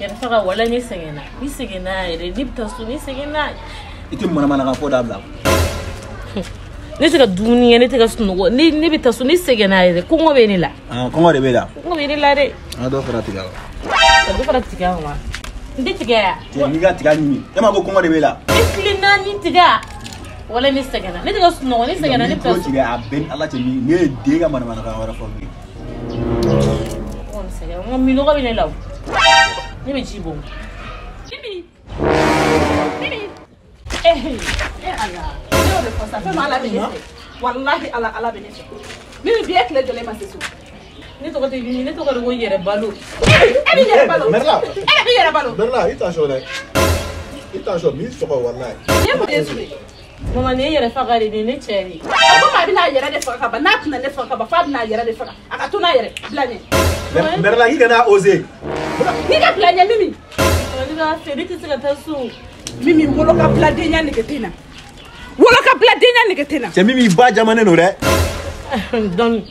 Yɛrɛ faga wala ni sɛgɛnna yɛrɛ ni bɛ taa so ni sɛgɛnna I tɛ mana ka fɔ dabila ne tɛ ka dumuni kɛ ne tɛ ka sunɔgɔ ne bɛ taa so ni sɛgɛnna yɛrɛ kɔngɔ bɛ ne la kɔngɔ de bɛ la kɔngɔ bɛ ne la dɛ an dɔ fara tigɛ wa ka dɔ fara tigɛ wa n tɛ tigɛ ya n'i ka tigɛ ɲimi e ma ko kɔngɔ de bɛ la e tile naani tigɛ wala ni sɛgɛnna ne tɛ ka sunɔgɔ ni sɛgɛnna ne bɛ taa so tigɛ a bɛn ala cɛ min ne ye den ka mana kan wɛrɛ fɔ min nka minɔgɔ bɛ ne la ne bɛ ji bɔ Bibi ala ne y'o de fɔ sa fɛn min ala bɛ ne fɛ walahi ala bɛ ne fɛ Bibi bi e tile jɔlen ma se so ne tɔgɔ tɛ Bibi ne tɔgɔ de ko yɛrɛ balo e bɛ yɛrɛ balo e bɛ yɛrɛ balo Berla i t'a sɔn dɛ i t'a sɔn min sɔgɔ walahi ne mun de suri mama ne yɛrɛ faga de ne cɛ de a ko maa bɛna a yɛrɛ de faga ka ban n'a tɛna ne faga ka ban f'a bɛna a yɛrɛ de faga a ka to n'a yɛrɛ bila ɲɛ Berla i kana oser n'i ka bila ɲɛ Mimi ne ka feere tɛ se ka taa so Mimi wolo ka bila den ɲɛ nege tɛ na wolo ka bila den ɲɛ nege tɛ na cɛ Mimi ba jamanen don dɛ donc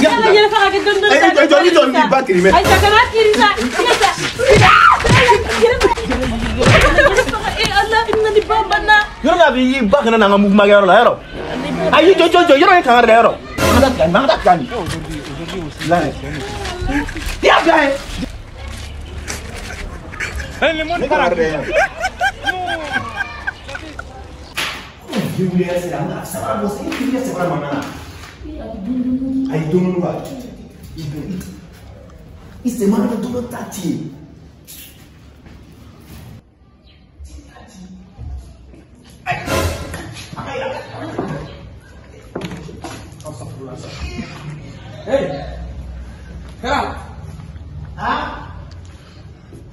yala yɛrɛ faga kɛ dɔɔni dɔɔni i jɔ ni ba kiri mɛ ayi kana kiri sa yɔrɔ la bi ba kana na n ka mugumakɛ yɔrɔ la yɔrɔ ayi jɔ yɔrɔ ye kangari dɛ yɔrɔ an ka tigɛ nin i y'a bila ye ne kangari dɛ ayi dumuni ba i se mana ka dumuni ta ci Hey, Karam.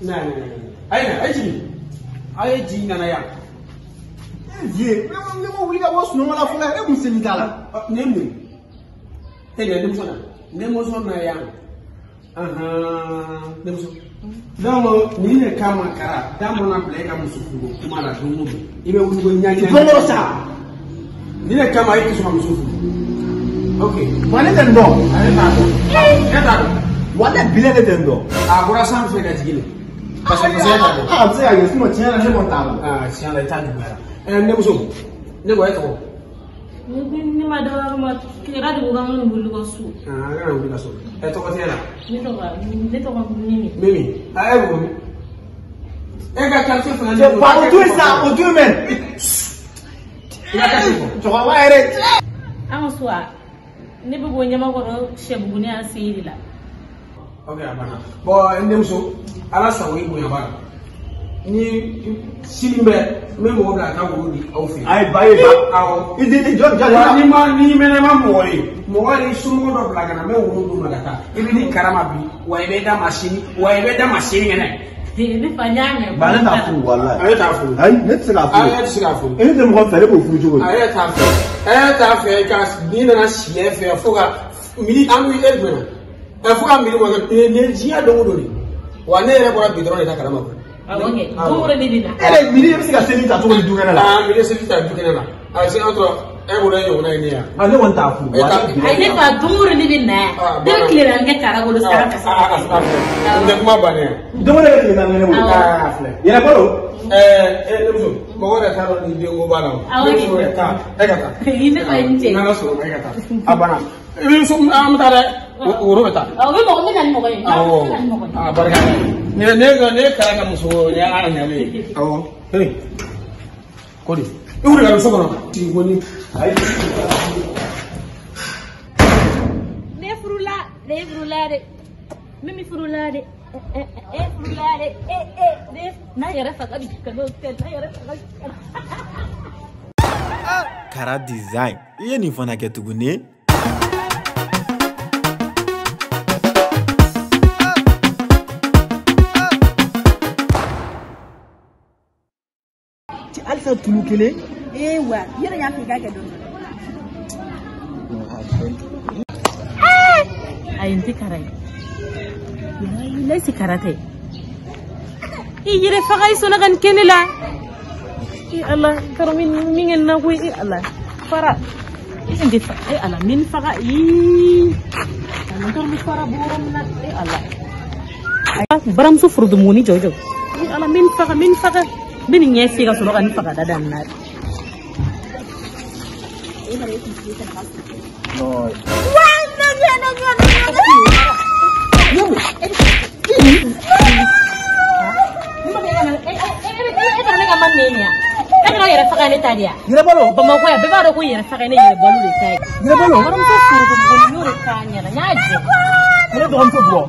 Nah. Ayo ji nana ya. Ye, ne mo wuli ka bɔ sunɔgɔ la fɔlɔ e kun se t'a la. Ne mun? Denmuso na yan. Denmuso. Donc ni ne kama kara, da mana bila e ka muso furu kuma la don o don. I bɛ wuli ko ɲaɲa. Bɔlɔ sa. Ni ne kama e tɛ sɔn ka muso furu. Ok. Wa ne tɛ nin dɔn. Ale t'a dɔn. E t'a dɔn. Wa ne bile ne tɛ nin dɔn. A bɔra sanfɛ ka jigin. Parce que muso t'a dɔn. A bɛ se ka kɛ sinon tiɲɛ na ne kɔni t'a dɔn. Tiɲɛ la i t'a juguyara. Denmuso, ne ko e tɔgɔ. ne ma dɔgɔ ma kira de ko k'an ka wuli ka so An kana wuli ka so. Tɔgɔ tɛ la. ne tɔgɔ Mimi Mimi, e bɛ wuli. E ka quartier fana C'est pas au tout ça, au tout même. I ka quartier fɔ. Cɛkɔrɔba yɛrɛ. an ka so a ne bɛ bɔ Ɲamakɔrɔ Sɛbuguni a Seyiri la. Ok, a banna. Bon, denmuso, Ala sago i bonya b'a la. Ni sini bɛ n bɛ mɔgɔ bila ka taa woro di aw fɛ yen. Ayi ba ye ba. Awɔ. I den jɔn Ni mɛnɛ ma mɔgɔ ye, mɔgɔ ye somɔgɔ dɔ bila ka na n bɛ woro d'u ma ka taa. I bɛ ni karama bi, wa i bɛ da masini ɲɛnɛ. ne fa n y'a mɛn. Ba ne t'a furu walayi. Ale t'a furu. Ayi ne tɛ se k'a furu. Ale tɛ se k'a furu. E ne tɛ mɔgɔ fɛ ne b'o furu cogo di. Ale t'a fɛ. E t'a fɛ ka n'i nana si e fɛ fo ka mili an bɛ e jumɛn fo ka mili bɔ kɛ nin diɲɛ don o don de wa ne yɛrɛ bɔra bi dɔrɔn de ta kalama ko. Awɔ kɛ don o don de bɛ na. E mili e bɛ se ka seli ta cogo di du kɛnɛ la. Mili seli ta du kɛnɛ la a se an tɔ e bolo e ɲɔgɔnna ye ne yan. Ne kɔni t'a furu. ayi ne fa don o don de bɛ na yan. ne bɛ tile naani kɛ kara bolo sara ka sa. N tɛ kuma bannen yan. Don o don e tile naani ne bolo. Filɛ. Yɛrɛ balo. Denmuso mɔgɔ yɛrɛ t'a dɔn nin den ko b'a la o. Awɔ kɛ. Taa e ka taa. ne fa ye n cɛ. N'ala sɔnna e ka taa. A banna. I bɛ so an bɛ taa dɛ. Woro bɛ taa. awɔ bɛ na ni mɔgɔ ye. Awɔ. Barika. Ne kɛra ka muso ye ala ɲalen ye. Awɔ. Hey. Kodi. I wuli ka don so kɔnɔ. Sigi ko ni. ne furula dɛ Mimi furula dɛ furula dɛ n'a yɛrɛ faga bi ka n'o kɛ n'a yɛrɛ faga bi. Kara design i ye nin fana kɛ tuguni. Alisa tulu kelen. Wa yɛrɛ y'a fɔ i k'a kɛ dɔn. ayi n tɛ kara ye. ne tɛ kara tɛ. i yɛrɛ faga i sɔnna ka nin kɛ ne la. Ala karo min kɛ na koyi Ala fara. Isin di fa ala min faga i. Antor mi fara buram na ala. Ay baram su furdu muni jojo. Ala min faga min nyesi ga solo kan faga dadan na. No. Gila balo, bamako ya beba ko yere fakane yere balu de tay. Gila balo, maram so furu ko bolu yore kanya na nyaaje. Gila do am to bo.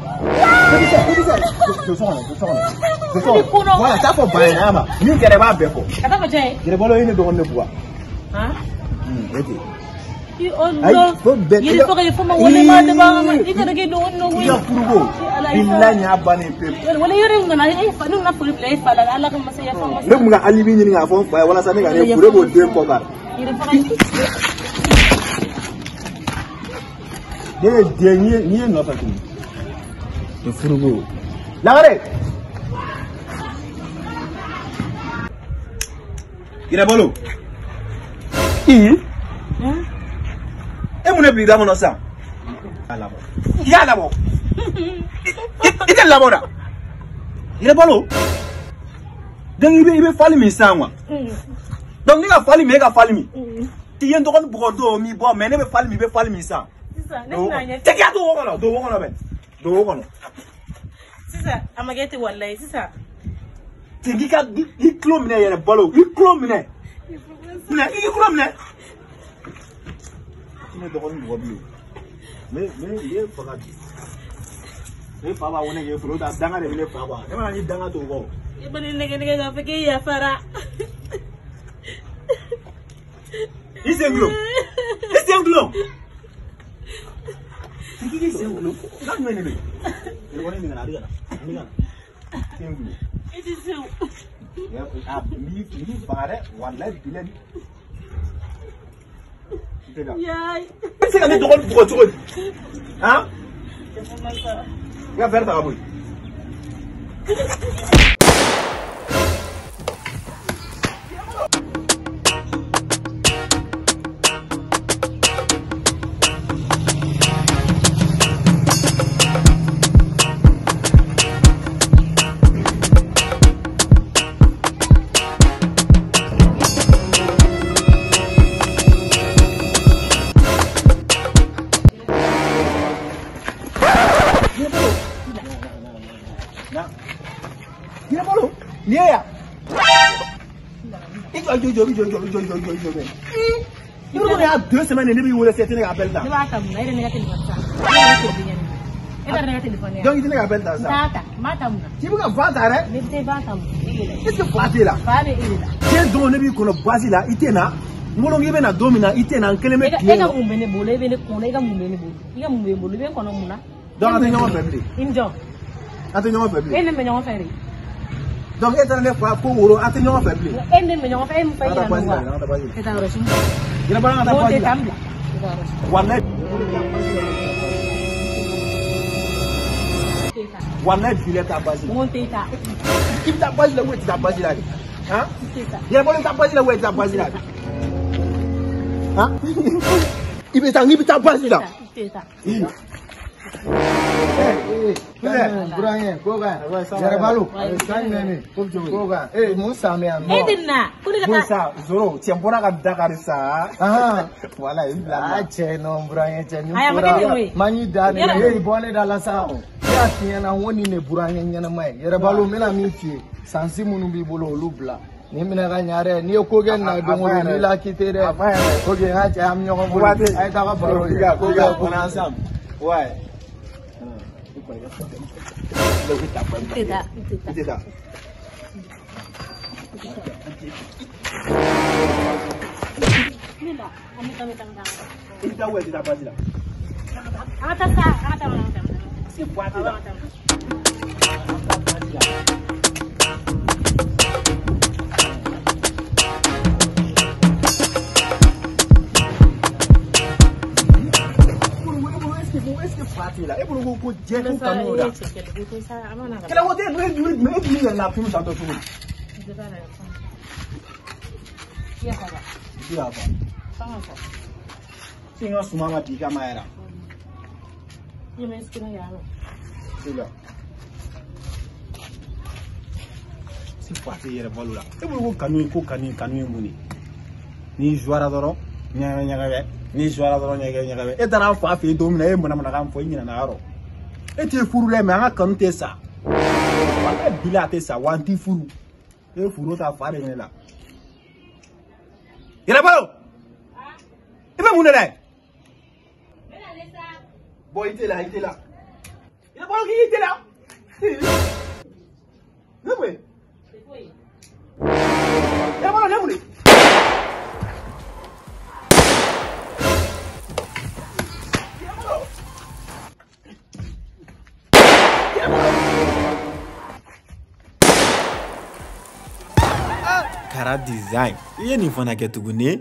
Voilà, ça faut bailler ama. Ni kere ba beko. Kata ko jey. Gila balo yene do on ne bois. Ha? Okay. Ki Allah. Yiri fakay fama wala ma de ba ma ikara ke do on no wi. Ya furugo. Billahi nya bane pe. Wala yore ngana ay fa nu na furu play fa la Allah kan masaya fa. Le mga alibi ni nga fo wala sa ne ga ne fure bo de ko bar. Yiri fakay. De ni no fa tu. De furugo. Lagare. Gila balo. E mune bi da mono sa. Alabo. Ya labo. Ite labo da. Gila balo. Dan ibe fali mi sanwa. Donc ni ga fali mi ga fali mi. Ti yen dokon bugo mi bo me ne be fali mi san. Sisa, ne Te ya do wono ben. Do wono. Sisa, amagete wallahi sisa. Tingi ka i klo mine yere balo. I klo mine. I klo mine. Ne dokon bugo bi. Me ye faga. Me fa ba wona ye furo da danga de me fa ba. E ma ni danga to go. E bani nege ga feke ya fara. Isenglo. Tingi isenglo. Na me ne be. E wona ni ngana riga. Ni ngana. Isenglo. It is so. Ya mi bare wallahi bilen. Yay. C'est quand tu te pour tout. Hein? Ya faire ta boy. Yeah. Jo. Il y a 2 semaines et demie où c'est un appel là. Donc il y a un appel là. Tu veux vendre là? Qu'est-ce que tu fais là? J'ai donné lui qu'on le base là, il là. Molo ngi bena domina ite na nkeleme ki. Ega mumbene bole bene kona ega mumbene bole. Ega mumbene bole ben kono muna. Donc ate nyoma family. Injo. Ate nyoma family. Ene me nyoma family. Donc ete na fa ko woro ate nyoma family. Ene me nyoma family fa ina nuwa. Eta roshi. Ina bana ata Bote fa. tambla. Wallahi. Wallahi fileta bazi. Monte ta. Kim ta bazi la weti ta bazi la. Hein? Ina bana ta bazi la weti ta bazi la. Hein? Ibe ta bazi la. Buranye koga Jarabalu sanene koga Musa me am Edina Musa zoro tiambona ka Dakar sa wala ibla che no buranye che ni aya pura manyi dane e bone dala sa o ya tiena woni ne buranye nyana mai Jarabalu mena mi fi sansi munu bi bolo lubla ni mina ga nyare ni ko gen na dongo ni la kitere ko ge ha cha am nyoko bulu ay ta ga baro koga kona ansam ouais Tidak. Mila, kami tanggang. Kita wet tidak bazi la. Angata sa, angata mana? Si buat la. Là, et pour vous pour dire tout ça nous là. Quelle est votre mais la plus ça tout. Singa sumama pika maera. Yeme skina yaro. Sila. Si fati yere balula. E bu ko kanu muni. Ni jouara doro, nya ni jouara doro nya. E tara fa fi do mina e mona kan fo nyina na aro. E ti furu le me anga kanu te sa. Wala bila te sa wanti furu. E furu ta fa de la. Yere balo. Ibe muna dai. Boy, il était là. Il a pas qui était là. Non, oui. Il a pas là, oui. Kara design. Il y a une fois na ketugune.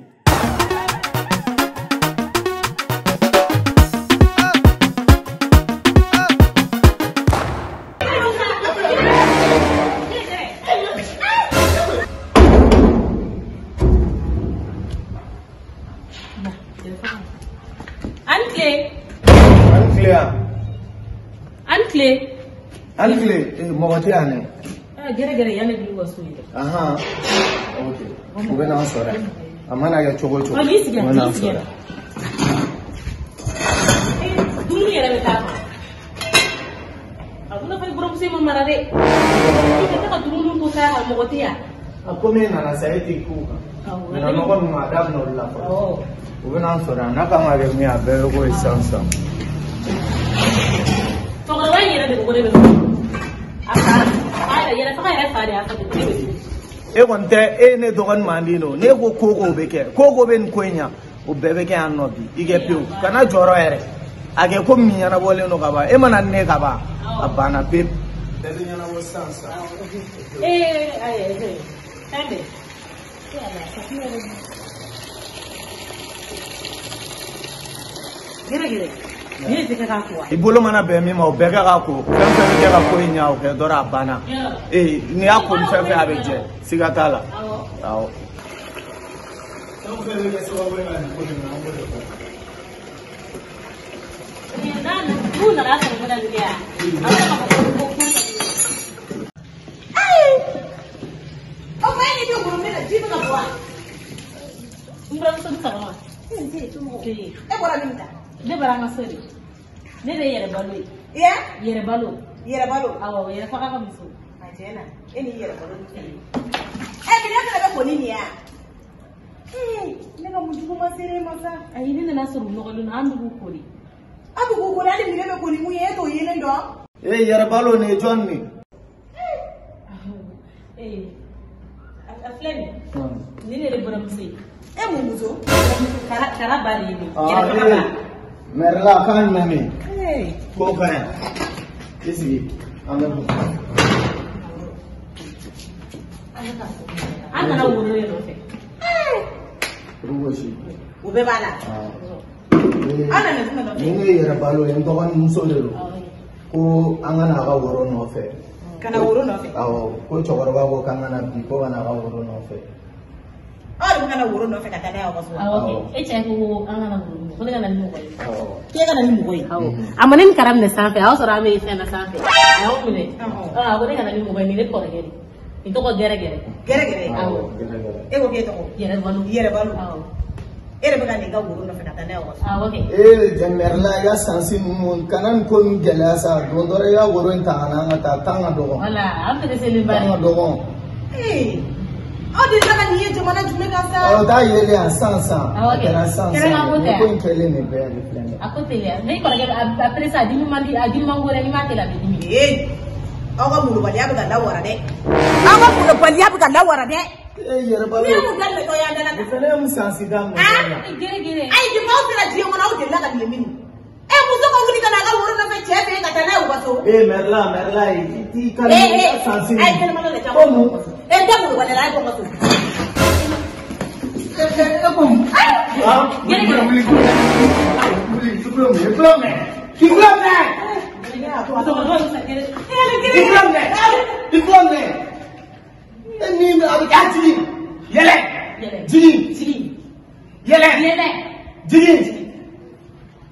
Ancle, Mogati ane. Gere yana bi wasu ne. Aha. Okay. Ube na sora. Amana ya chogo. Mana sora. Dulu ya beta. Aku na fa group se mamara de. Kita ka dulu to sa Mogati ya. Ako me na saiti ku. Na no ko ma dab no la fa. Ube na sora na ka ma ge mi abe ko isansa. E konte e ne dogon mandino ne ko koko beke koko ben konya o bebe ke annobi ige pew kana joro ere age ko minyana bole no kaba e manan ne kaba abana pep bebe nyana wo sansa Tambe gere ni te ka ko ibolo mana be mi ma o be ka ko fem ke ka ko nya o ke dora bana ni akon fem fe abeje sigatala awo de baranga sori ne de yere balu yere balu awo yere faka ka miso ajena eni yere balu bi na ko ni ya ne ga mujugo masere masa ayi ne na soro no golu na andu ko ni ali mi ne ko ni mu ye to yene ndo yere balu ne jonni aflemi ni ne boram sei mu muzo kara bari ni Merla kan nami. Ko kan. Isi. Anda. Anda na wuro yo fe. Rugoshi. Ube bala. Ana ne tuma no. Ni yera balo en to kan muso de ro. Ko angana ga woro no fe. Kana wuro no fe. Awo, ko chokoro ba ko kana bi ko kana ga woro no fe. Ari kana wuro no fe ka tane awo so. Okay. Eche ko angana wuro. Ko kana ni mo ko. Ke kana ni mo ko. Amane ni karam ne sanfe, awo so rame ise na sanfe. Awo mune. Ko kana ni mo ko ni le ko gere. Into ko gere. Awo. E ko ke to. Yere balu. Awo. Ere ba ni ga wuro no fe ka tane awo so. Okay. Merla ya sansi mun kanan ko mi gelasa do dore ya wuro ta na ta tanga dogo. Wala, ampe de se limbari. Tanga dogo. Oh, this is an year to manage Megasa. Oh, that year, Sansa. There are some. I'm telling you, very plain. I could tell you. They could get a place. I didn't want any matter. Our Mulubalia got lower a day. Our Mulubalia got lower a day. You're about to name Sansidam. I devoted a German out in Latin. I was only going to go to the chef and I was so. Merla, he can't. And that was what I was.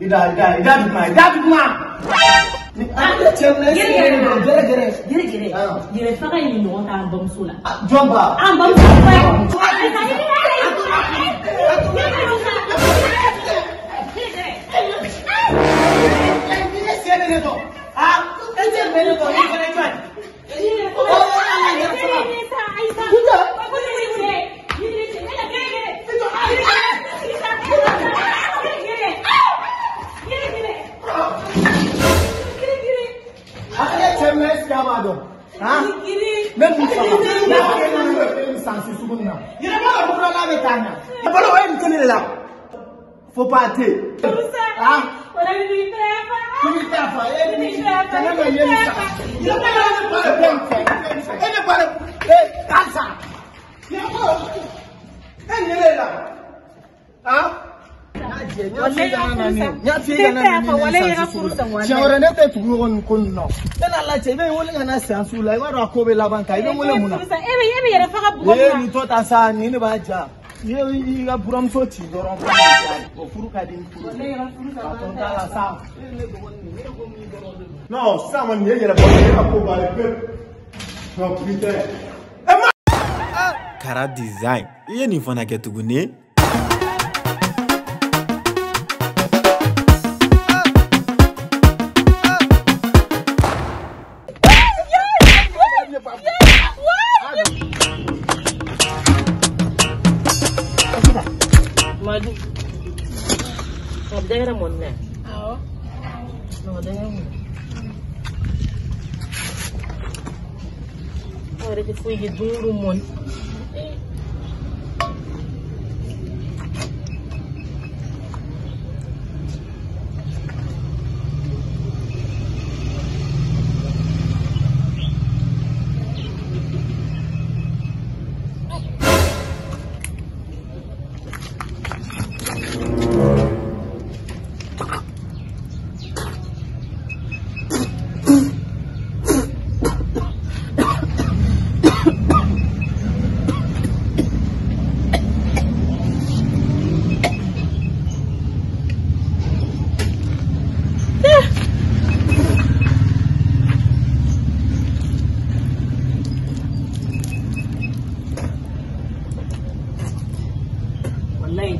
Ida duma. Gere faga ni no ta bam sula. Jomba. Bam Faut pas arrêter. Non, ça man il y a la non putain. Kara design. Iye ni fana ke tugune. Madu. Ada yang mana? Oh. Ada yang. Ada que fui de duro mon.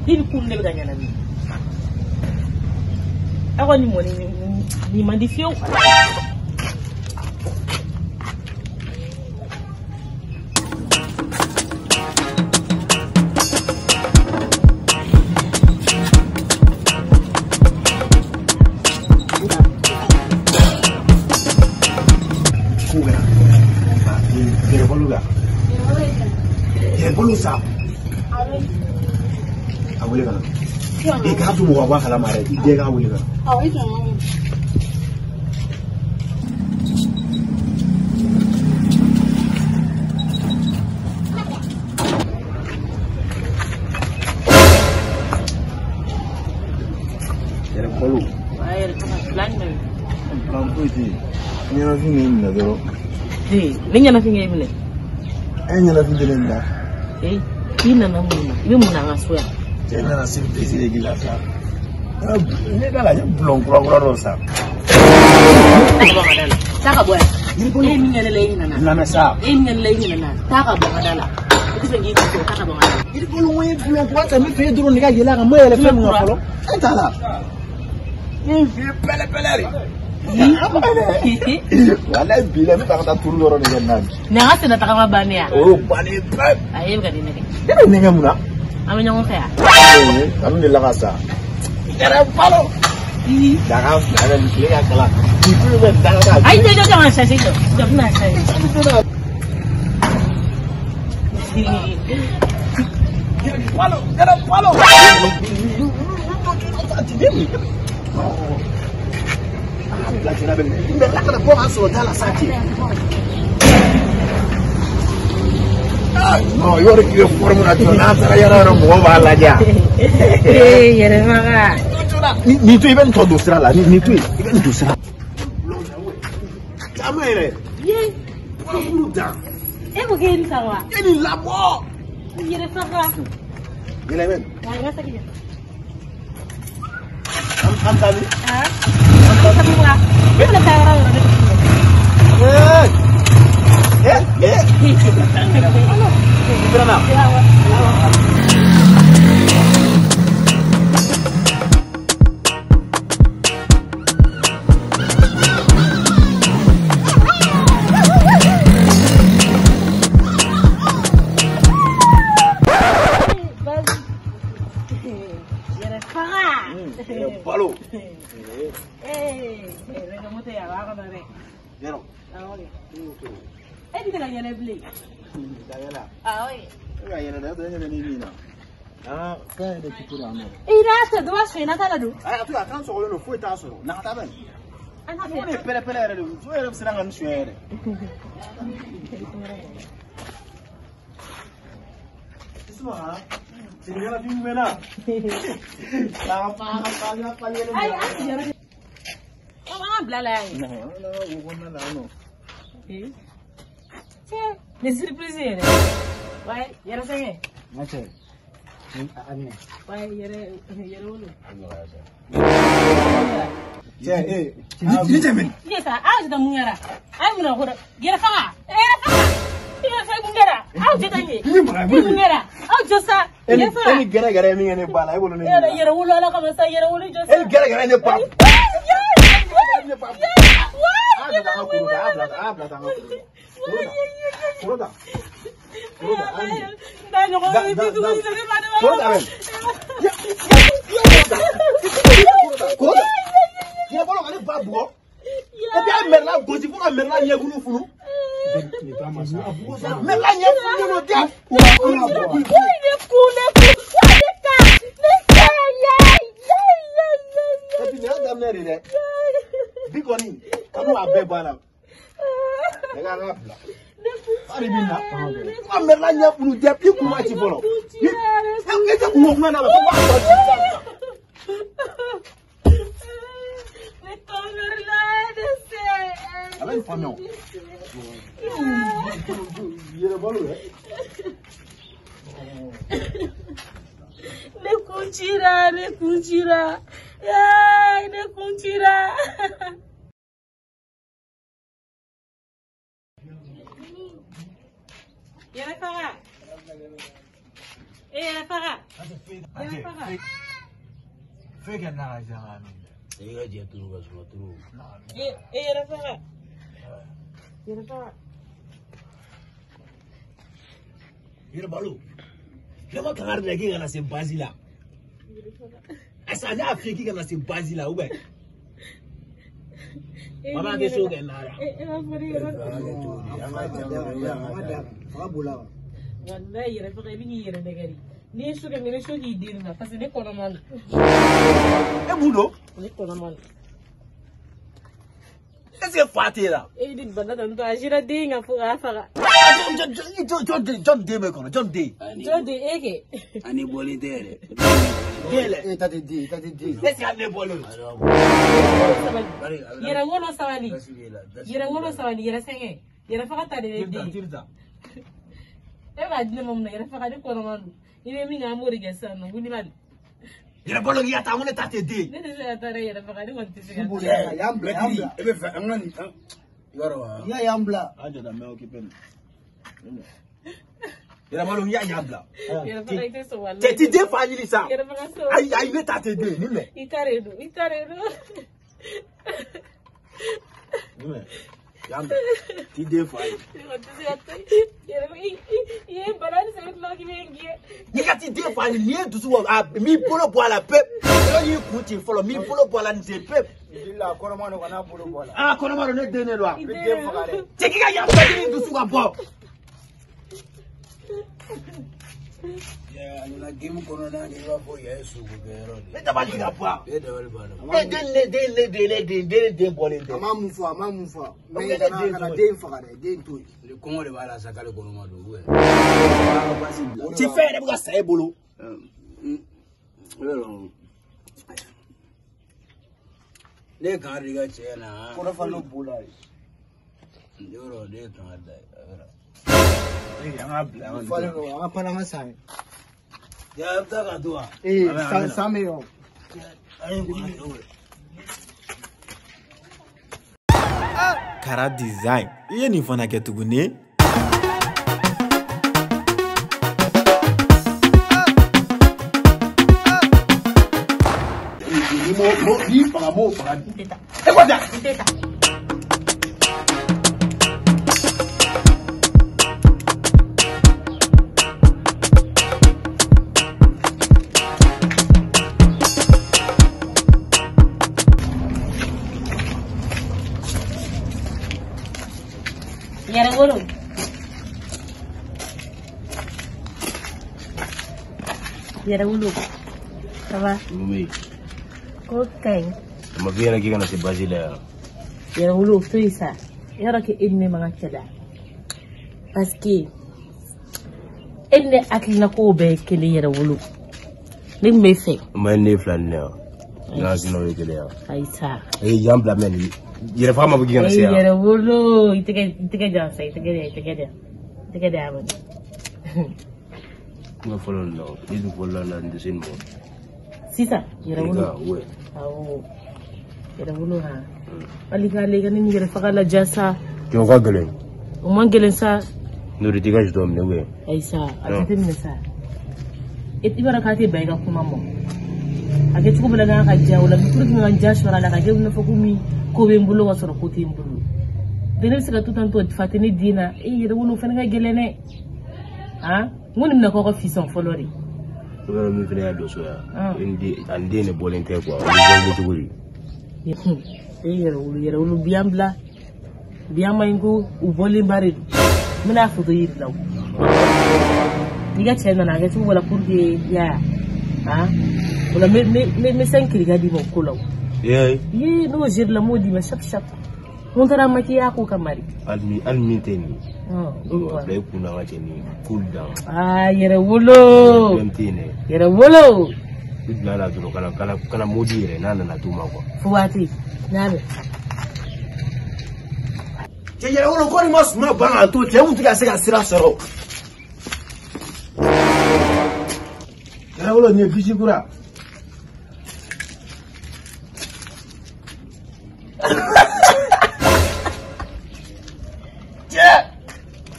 Din kunde ganya nabi. Ako ni mo ni mandisyo. Kuga. Bolusa. Boleh kan? Dia kah tu bawa kalau marah, dia kah boleh kan? Oh itu. Dia bolu. Air pelan ni. Pelan tu je. Ni nak sini ni dah dulu. Ni nyana singa ini. Nyana sini ni dah. Ina na muna. Ibe muna ngaswa. Tena na sim tesi de gilasa. Ini dah lah belum kurang rosa. Taka boy. Ni ngene lay nana. Nana sa. Ngene lay nana. Taka bo ngadala. Itu sengi itu taka bo ngadala. Ini belum moy belum kuat tapi fe dulu ni ka gila ka moy le fe mo ngapolo. Entala. Pele. Wala bila mi taka turu loro ni nan. Na ngase na taka mabani ya. Oh, bani. Ayo ka dinake. Dito ni ngamuna. Ame nyong kaya. Alhamdulillah kasa. Cara palo. Jangan ada di sini kalah. Itu jangan. Ay, jangan saya itu. Jangan saya. Palo. No, yo requiero fórmula nacional, ya no puedo bajarla ya. Ya eres maga. Ni tu iban todo Australia, ni tu iban Australia. Kamu ini? Ye. Pulang. Begini sama. Ini labo. Ya eres maga. Ini men. Ya, nggak sakit. Am tani. Semua. Mana cara orang itu? Berapa? Balu. Kamu tu ya, apa kata ni? Jero. Okey. Di tengah yang beli. Kayaklah. Oi. Kayaklah dah tu yang ni ni. Kan ada kikuran. Rasa dua sena tak ada. Tu akan soal lo foi tak soal. Nak tak ben. Anak Ni pele ada tu. Tu yang serangan suara. Semua. Sini lah film mana? Apa ni? Ay, jangan. Kamu belalai. Bukan lah, no. Ni surprise ni. Why? Yara sange. Macam ni. Why yara ulu. Ini jamin. Ni sa, aku dah mengara. Aku nak kau. Yara fanga. Yara saya mengara. Aku jadi ni. Mengara. Aku josa. Ini gara-gara ni bala. Ibu ni. Yara ulu ala kamu saya yara ulu josa. Ini gara-gara ni pap. Bikoni, kamu abe bana. Dengan apa? Hari bina. Amelanya pun dia piku macam bolo. Yang kita buat mana lah? Apa yang faham? Ia bolu ya. Ne kuncira. Yay, ne kuncira. Yara faga. Yara faga. Fake na jangan. Saya je turun semua turun. Yara faga. Yara faga. Ia bolu. Lama kengar lagi kan nasi bazila. Asal Afrika kan nasi bazila, ube. Mama ke show kan nara. Wallahi yara faga ini yara negeri. Ni suka ngene show di dirna, pasti ne kono man. Budo. Ne kono man. Esse fatira. Di banda tanto ajira dinga fuga faga. John de me kono, John de. John de eke. Ani boli dele. Dele. Tadi di. Esse ane boli. Yara ngono sawani. Yara senge. Yara faga tadi de. Tirta. Eba dina mamna yara faga de kono man. Ini mi ngamuri gesa no guni mal. Yara bolo ya ta ngone tate de. Ne de sa tare yara faga de ngonti siga. Yambla. Ebe fa ngani. Yaro. Ya yambla. Aja da me okipen. Yara bolo ya yambla. Yara faga ite so wala. Teti de fa ni sa. Yara faga so. Ai ne tate de ni me. Itare do. Ni yambla. Ti de fa. Ngonti siga tai. Yara ye balani sa lo ki bengi. Ni ka ti de fa ni e dusu mi polo bo ala pep. Yo yi ku ti follow mi polo bo ala ni se pep. Ila kono mano kana bulu bola. Kono maro ne de ne lo a. Bidem fakare. Teki ka yambla ni dusu ka bo. Ya, nuna game kono na ni wa bo Yesu go gero. Meta ba diga pa. E de wal bana. De bolende. Amamu fa. Me kana de fakare, de to. Le kongo de bala sakale kono ma do we. Ti fere buka sai bolo. Le kan riga chena. Kono fa no bula. Ndoro de kan da. Ya ta ka dua. Sameo. Kara design. Iye ni fana kɛ tuguni. Yarangolo. Yarangolo. Ça va? Oui. Ok. Ma viens aquí kana se Basile. Yarangolo fais ça. Yara ke enne manga kala. Parce que enne akina ko be kele yarangolo. Ni me fait. Ma ne flanne. Na zino kele ya. Aïssa. Eh jambla men. Yere fama bugi kana se ya. Yarangolo itike jansa itike da amen. Ma follow no. Idu follow la ndisin mo. Sisa yarangolo. Ouais. Awo. Yarangolo ha. Alika lega ni ngere fakala jasa. Yo ga gelen. O mangelen sa. No ridiga jdo mne we. Aïssa, atete mne sa. Et ibara kati baiga kuma mo. Age tuko bela nga kaja wala mikuru nga jasho wala kaje una fokumi ko be mbulo wa soro koti mbulo. Dene sika tutanto fatene dina yarangolo fana nga gelene. Ha? Ngoni mna ko fison folori. Ko mi fene ya do so ya. Indi ande ne bolente ko. Yarangolo biambla. Biama ingo ubole mbare. Mina fudo yiri law. Diga chena na gatu wala purge ya. Ha? Wala me sankiri gadi mo kulaw. Ye no jir la modi ma shap shap. Montara maki ya ko kamari. Almi teni. Dai kuna wace ni cool down. Yarangolo. Bentine. Yarangolo. Bidna la duro kana modi re nana na tuma ko. Fuati. Nabe. Yarangolo ko ni mas ma banga to te mun tiga se ka sira soro. Yarangolo ni bisigura.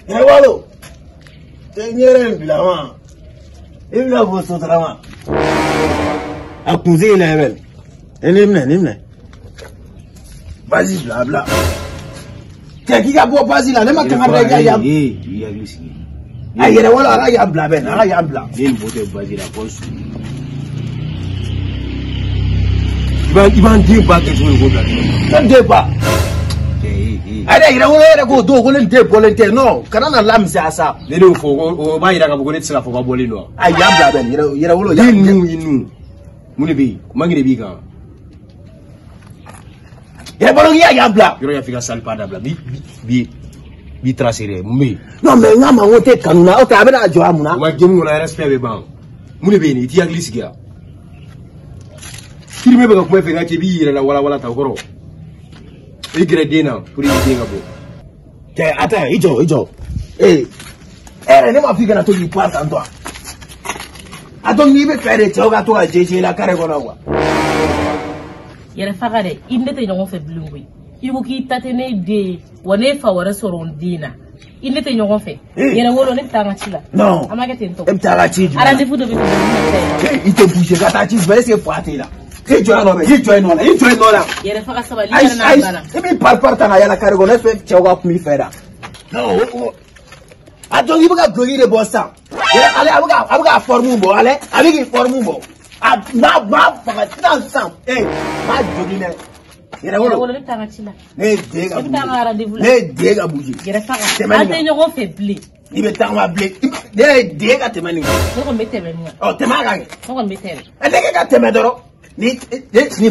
Yarangolo. Te nyere bilama. Ibla bo so drama. Akuze ina ebel. Nimne. Bazi bla bla. Kika bo bazila ne makanga ga ya. Ya gisi. Ayere wala ara ya bla ben, ara ya bla. Nin bote bazila konsu. Iban di ba ke so go bla. Kan de ba. Ada ira wala ira go do go len de volonté no. Kana na lamsi asa. Ne no fo o ba ira ka go ne tsira fo ba boli no. Ay ya bla ben, ira wala ya inu. Muni bi, mangire bi kan. Ira balo ya bla. Yoro ya fika salpada bla. Bi tracere mumbi. Non mais ngama wote kanuna o ka bena jo amuna. Wa gemu na respect be ban. Muni be ni ti aglis gya. Kirime be ko me fe ngati bi ira la wala ta goro. Igre dina puri dinga bo. Ke ata ijo. Era ne ma fika na to di pata ndo. Ato ni be fere choga to ajeje la kare gona wa. Yere fagare inde te nyongo fe blungui. Ibu ki tatene de wane fa wara soron dina. Inde te nyongo fe. Yere wolo ne tanga chila. Non. Amake tento. Mtara chiju. Ara de fudo be ko. Ite bouger gata chiju bele se fati la. Ke join no la. Yere faga sabali na bana. Ebi par tanga ya la kare gona fe choga kumi fera. Non. Ato ngi buga blogi de bossa. Ale abuga formu bo ale abigi formu bo ma faga tansan ma jogi ne yere wolo ne tanga chila ne dega tanga rendez-vous ne dega buji yere faga ate nyoko febli ni be tanga ble ne dega temani ko mete beni o temaga ko mete ale ka temedoro ni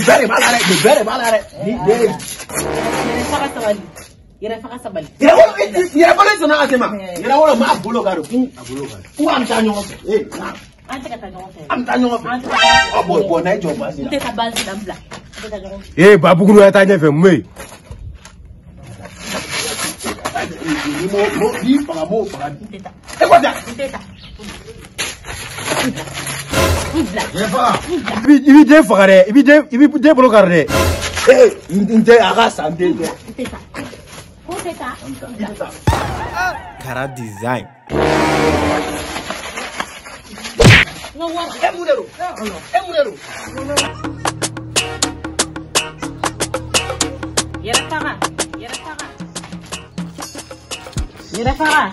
bere balare ni de faga sabali yere faga sabali yere wolo sona atema yere wolo ma bolo garo ku am tanyo ante ka tanyo am tanyo o bo na jo basi te ka basi dambla babu kunu ya tanya fe mwe mo I bi den faga dɛ. I bi den bolo kari dɛ. N tɛ a ka san den tɛ. Kara design. Yɛrɛ faga.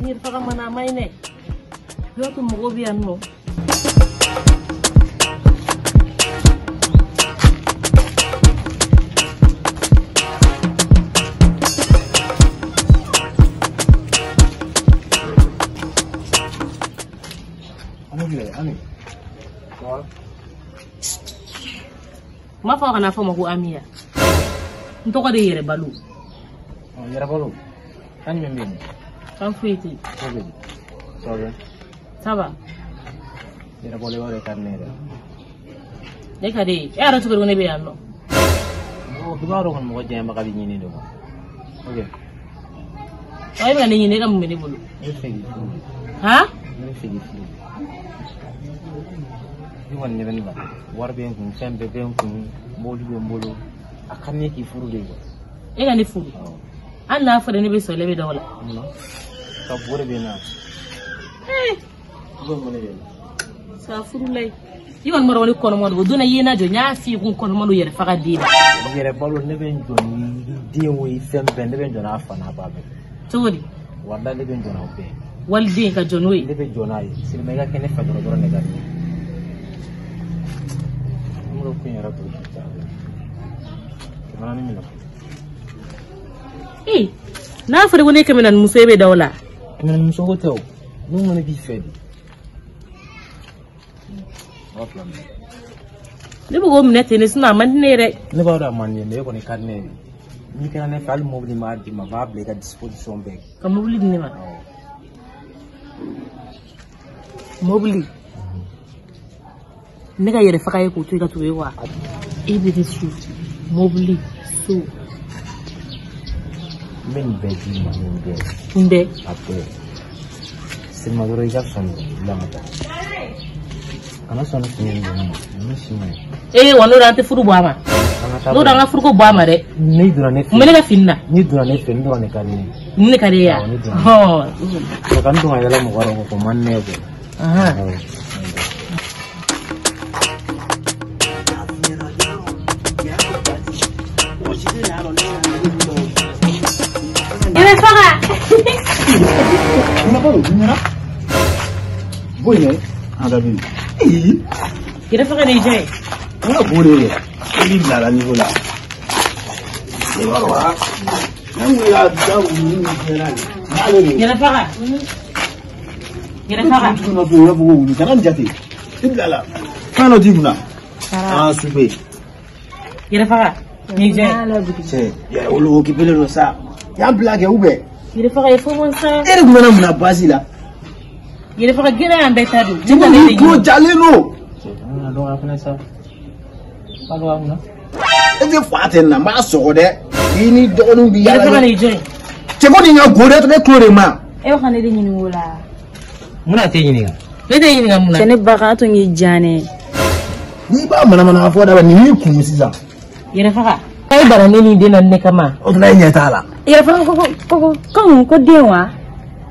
Yɛrɛ faga mana mai ne. Yo to mɔgɔw bɛ yan nɔ. Ma fɔ kana fɔ ma ko Amiya. N tɔgɔ de Yɛrɛ Balo. Yɛrɛ Balo. Kan min bɛ yen. Kan foyi tɛ yen. Ça va. Yɛrɛ Balo yɛrɛ ka ne yɛrɛ. Ne ka di. E yɛrɛ cogo ne bɛ yan nɔ. I b'a dɔn kɔni mɔgɔ jɛn baga bɛ ɲini de ma. Ok. Wa e bɛ ka ne ɲini e ka mun bɛ ne bolo? Ne bɛ fɛ k'i furu. Han? Ne bɛ fɛ k'i furu. Ni kɔni ɲɛ bɛ ne la. Wari bɛ n kun, fɛn bɛɛ bɛ n kun, mobili bɛ n bolo. A ka di ne k'i furu de ye. E ka ne furu? Hali n'a fɔra ne bɛ sɔn ne bɛ da o la. Ka bɔ de bɛ na. I bɛ mun de bɛ na? Sa furu la ye. I kɔni m'a dɔn ne kɔnɔma don o don i ye n lajɔ n y'a f'i ye ko n kɔnɔma don Yɛrɛ faga den na. Yɛrɛ Balo ne bɛ n jɔ ni den o ye fɛn bɛɛ ne bɛ n jɔ n'a fa n'a ba bɛɛ. Cogo di? Walahi ne bɛ n jɔ n'aw bɛɛ. Waliden ka jɔ n'o ye. Ne bɛ jɔ n'a ye sinon i ka kɛ ne fa dɔrɔn ne ka di. N bɛ kun yɛrɛ to ta. Kɛmɛ naani minɛ. N'a fɔra ko ne kɛmɛ naani muso e bɛ da o la. Kɛmɛ naani muso ko tɛ o. N'u mana b'i fɛ de. Ne bɛ k'o minɛ ten de sinon a man di ne yɛrɛ. Ne b'a dɔn a man di ne ye mais e kɔni ka di ne ye. N'i kɛra ne fɛ hali mobili m'a di ma n b'a bila i ka disposition bɛɛ. Ka mobili di ne ma. Mobili. Ne ka Yɛrɛ faga ye k'o to i ka tugu e wa. E bɛ ne su mobili so. N bɛ nin bɛɛ d'i ma nin bɛɛ. N bɛɛ. A bɛɛ. Seulement dɔrɔn i ka sɔn bila ka taa. Kana sɔn ne fini ninnu ma. Ne si ma ye. Wa n'o la an tɛ furu bɔ a ma. N'o la an ka furuko bɔ a ma dɛ. N'i donna ne fɛ. Mun bɛ ne ka fini na? N'i donna ne fɛ n dɔrɔn de ka di ne ye. Nin de ka di e ye wa? Ka n don ka yɛlɛ mɔgɔ wɛrɛ kɔ o man di ne ye koyi. Yɛrɛ faga. Bonye. Adabi. Yɛrɛ faga de ye jɔn ye? N ka bo de ye. I b'i bila la niveau la. I b'a dɔn wa? Ne ko y'a da wulu min kɛra nin. N'ale de. Yɛrɛ faga. Yɛrɛ faga. Ne tun b'a fɔ i b'a fɔ ko wulu kana nin jate. I bila la. Fɛn dɔ t'i kunna. Super. Yɛrɛ faga. Ni jɔn ye? Cɛ, Yɛrɛ Wolo occupé don sa. Y'an bila kɛ ou bien? Yɛrɛ faga ye fɔ sa. E de tun bɛna mun na base la? Yɛrɛ faga gɛlɛya y'an bɛɛ ta don. Ne ko ni ko jalen don. An dɔn a fana sa. Ba dɔn a kunna. E tɛ fa tɛ na n b'a sɔgɔ dɛ. I ni dɔgɔninw bi yaala. Yɛrɛ faga ni jɔn ye? Cɛ ko nin ka go dɛ ne tulo de ma. E ka ne de ɲininka o la. Mun na t'e ɲininka? Ne tɛ ɲininka mun na? Cɛ ne ba ka to k'i diya ne. N'i b'a manamana fɔ da nin y'i kun sisan. Yɛrɛ faga. A ye bana ne ni den na ne kama. O tuma e ɲɛ t'a la. Yɛrɛ faga ko den wa?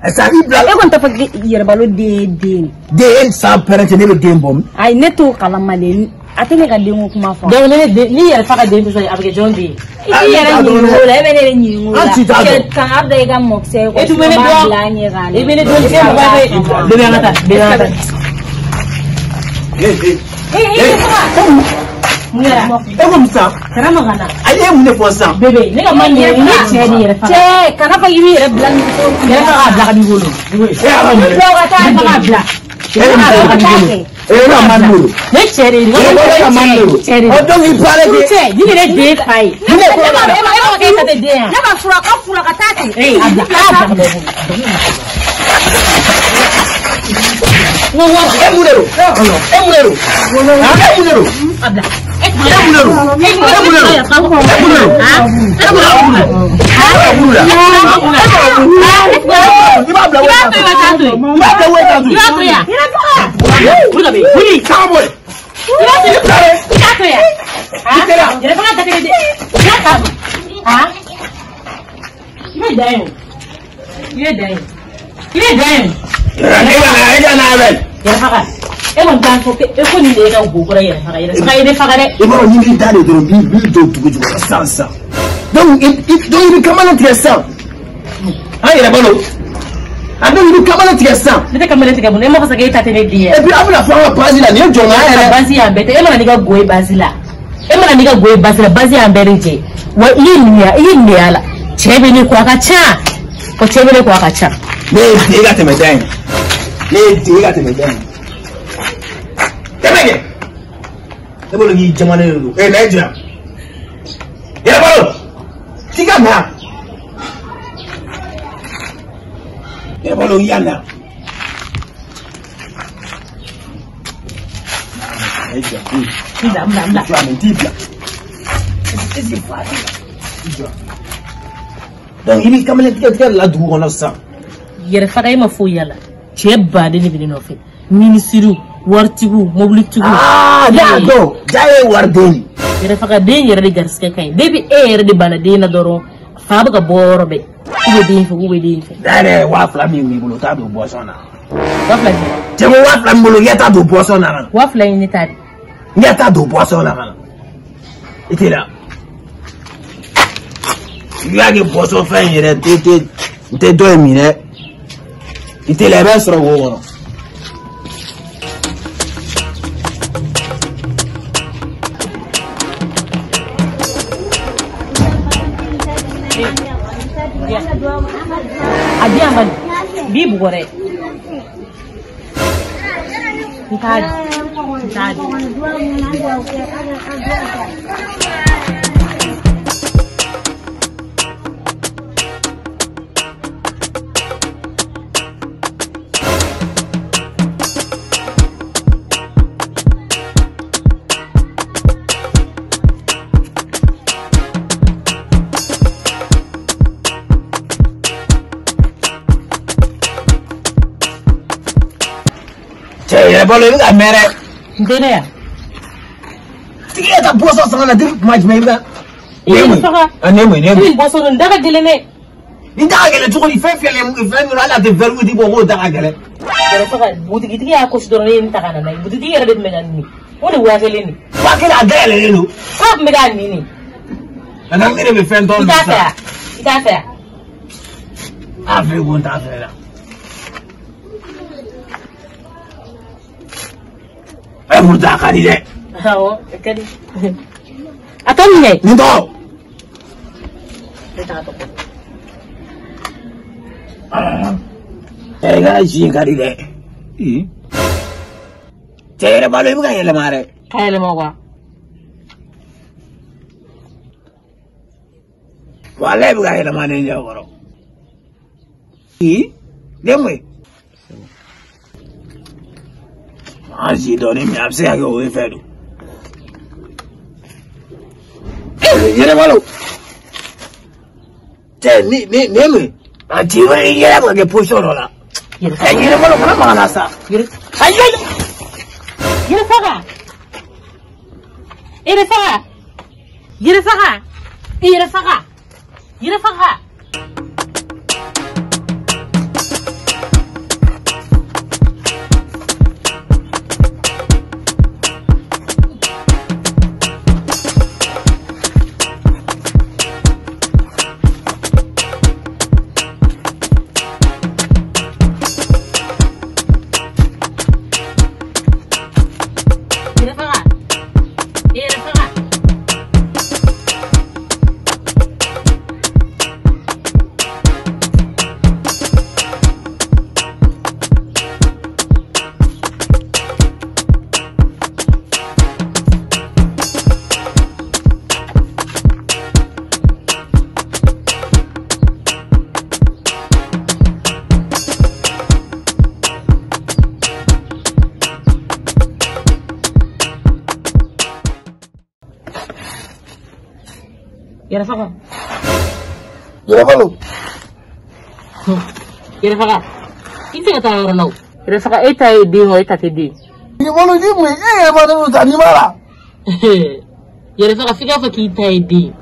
Est-ce que i bila la. E kɔni t'a fɔ Yɛrɛ Balo den ye den. Den san pɛrɛn ne bɛ den bɔ. Ayi ne t'o kalama de. A tɛ ne ka den ko kuma fɔ. Donc ni Yɛrɛ faga den tɛ sɔn a bɛ kɛ jɔn den ye? I yɛrɛ ɲininka o la e bɛ ne de ɲininka o la. An ti taa dɔn. Kan a bɛ i ka mɔkisɛ ye. E tun bɛ ne dɔn. E bɛ ne dɔn cɛ mɔgɔ bɛ. Bébé an ka taa. Bébé an ka taa. E ko misa. Kana magana. Aye mun ne fo san. Bébé, ne ka man yɛrɛ ni cɛ de yɛrɛ fa. Cɛ, kana fa yiri yɛrɛ bila ni so. Yɛrɛ fa ka bila ka di bolo. E ala mun. Bila ka taa ka bila. E ka man bolo. E ka man bolo. Ne cɛ de. E ka man bolo. O donc il parle de. Cɛ, ni ne den fa ye. Ne ko ma kɛ ta tɛ den yan. Ne ma fura ka taa ten. Eh, a bila. Wo munero. E munero. E munero. Abla. Emang jangan kopi, aku ni dia kau bukan ya, sekarang ini fakar deh. Emang ni dia ada dorong bil tujuh sansa. Donc il kamana tiasa. Ayo lah balo. Ada il kamana tiasa. Kita kamana tiga bulan, emang pasal kita tadi dia. Et puis apa lah faham Basila ni jonga ya. Basila bete, emang ni kau gue Basila. Emang ni kau gue Basila, Basila berinci. Wah ini ala. Cewek ni kuah kaca. Kau cewek ni kuah kaca. Ni tiga temen. Kemana? Kamu lagi zaman dulu. Naija. Ya balo. Tiga mana? Ya balo yana. Naija. Tidak. Mentira. Dan ini kamu lihat kita lah dua orang sama. Yɛrɛ faga e ma foyi yala cɛ baden de bɛ ne nɔfɛ minisiriw waritigiw mobilitigiw y'a dɔn ja ye wariden yɛrɛ faga den yɛrɛ de garisigɛ ka ɲi depuis e yɛrɛ de banna den na dɔrɔn fa bɛ ka bɔ yɔrɔ bɛɛ u bɛ den fɛ u bɛ den fɛ yɛrɛ 2000 min b'i bolo t'a don boisson na 2000 cɛmo 2000 min bolo ɲɛ t'a don boisson na kana 2000 ye ne ta de ɲɛ t'a don boisson na kana i tɛ la i y'a kɛ boisson fɛn yɛrɛ n tɛ dɔ ye min dɛ i tɛ la i bɛ sɔrɔ wo kɔnɔ a di yan bani bi bugɔrɛ n t'a di Cek, boleh juga merek. Entendeu ya? Tiga tak puas sangat nanti macam mana? Ini apa? Nemu. Ini bosor ndak gele ne. Ini dah gele cuma di film ada di film di bawah dah gele. Gele apa? Buti kita ya aku sudah ini tak kan naik. Buti dia ada di mana ni? Mana wakil ini? Wakil ada gele ni. Apa medan ini? Anak ini film tahun besar. Kita apa? Apa pun tak ada. Mudah kali deh. Oh, kali. Atau ni? Ni tahu. Kita tahu. Kan sih kali deh. Cewek baru ibu kan yang lemari. Kayak lemah gua. Walau ibu kan yang lemari jauh koro. Demi. Aji doni mi abse age o efedu. Yere malo. Ni me. Aji wa yere ma ke puso rola. Yere malo kana mana sa. Yere faga. Iya, Pak. Yere faka. Yere balo. Yere faka. Ite kata orang nau. Yere faka eta ide ngo eta tede. Yere balo ni mu balo ta ni mala. Yere faka fika fa kita ide.